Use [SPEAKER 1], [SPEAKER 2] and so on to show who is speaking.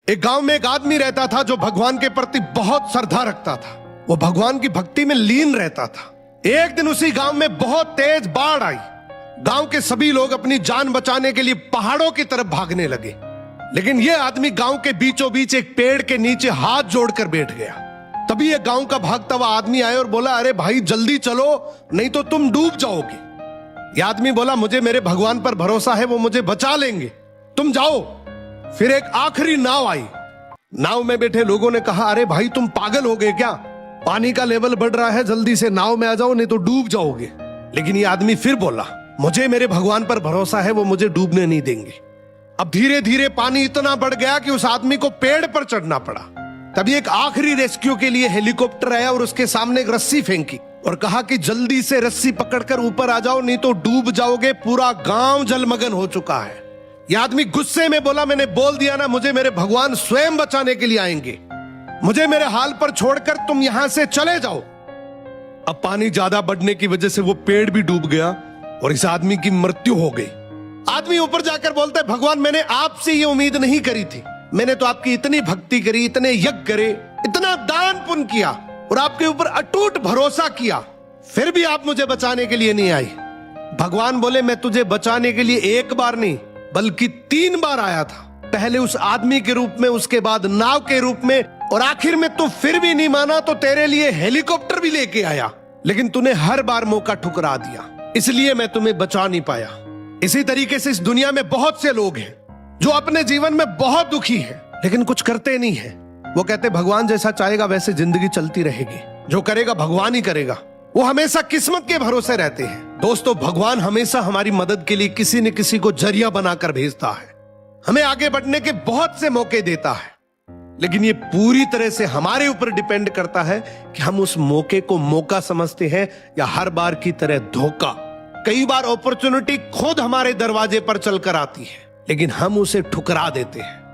[SPEAKER 1] एक गांव में एक आदमी रहता था जो भगवान के प्रति बहुत श्रद्धा रखता था। वो भगवान की भक्ति में लीन रहता था। एक दिन उसी गांव में बहुत तेज बाढ़ आई। गांव के सभी लोग अपनी जान बचाने के लिए पहाड़ों की तरफ भागने लगे, लेकिन यह आदमी गांव के बीचों बीच एक पेड़ के नीचे हाथ जोड़कर बैठ गया। तभी एक गांव का भागता हुआ आदमी आया और बोला, अरे भाई जल्दी चलो, नहीं तो तुम डूब जाओगे। यह आदमी बोला, मुझे मेरे भगवान पर भरोसा है, वो मुझे बचा लेंगे, तुम जाओ। फिर एक आखिरी नाव आई। नाव में बैठे लोगों ने कहा, अरे भाई तुम पागल हो गए क्या? पानी का लेवल बढ़ रहा है, जल्दी से नाव में आ जाओ, नहीं तो डूब जाओगे। लेकिन ये आदमी फिर बोला, मुझे मेरे भगवान पर भरोसा है, वो मुझे डूबने नहीं देंगे। अब धीरे धीरे पानी इतना बढ़ गया कि उस आदमी को पेड़ पर चढ़ना पड़ा। तभी एक आखिरी रेस्क्यू के लिए हेलीकॉप्टर आया और उसके सामने एक रस्सी फेंकी और कहा कि जल्दी से रस्सी पकड़कर ऊपर आ जाओ, नहीं तो डूब जाओगे, पूरा गांव जलमग्न हो चुका है। यह आदमी गुस्से में बोला, मैंने बोल दिया ना, मुझे मेरे भगवान स्वयं बचाने के लिए आएंगे, मुझे मेरे हाल पर छोड़कर तुम यहां से चले जाओ। अब पानी ज्यादा बढ़ने की वजह से वो पेड़ भी डूब गया और इस आदमी की मृत्यु हो गई। आदमी ऊपर जाकर बोलता है, भगवान मैंने आपसे ये उम्मीद नहीं करी थी, मैंने तो आपकी इतनी भक्ति करी, इतने यज्ञ करे, इतना दान पुण्य किया और आपके ऊपर अटूट भरोसा किया, फिर भी आप मुझे बचाने के लिए नहीं आई। भगवान बोले, मैं तुझे बचाने के लिए एक बार नहीं बल्कि 3 बार आया था। पहले उस आदमी के रूप में, उसके बाद नाव के रूप में, और आखिर में तू फिर भी नहीं माना तो तेरे लिए हेलीकॉप्टर भी लेके आया, लेकिन तूने हर बार मौका ठुकरा दिया, इसलिए मैं तुम्हें बचा नहीं पाया। इसी तरीके से इस दुनिया में बहुत से लोग हैं जो अपने जीवन में बहुत दुखी हैं, लेकिन कुछ करते नहीं हैं। वो कहते भगवान जैसा चाहेगा वैसे जिंदगी चलती रहेगी, जो करेगा भगवान ही करेगा। वो हमेशा किस्मत के भरोसे रहते हैं। दोस्तों, भगवान हमेशा हमारी मदद के लिए किसी न किसी को जरिया बनाकर भेजता है, हमें आगे बढ़ने के बहुत से मौके देता है, लेकिन ये पूरी तरह से हमारे ऊपर डिपेंड करता है कि हम उस मौके को मौका समझते हैं या हर बार की तरह धोखा। कई बार अपॉर्चुनिटी खुद हमारे दरवाजे पर चलकर आती है, लेकिन हम उसे ठुकरा देते हैं।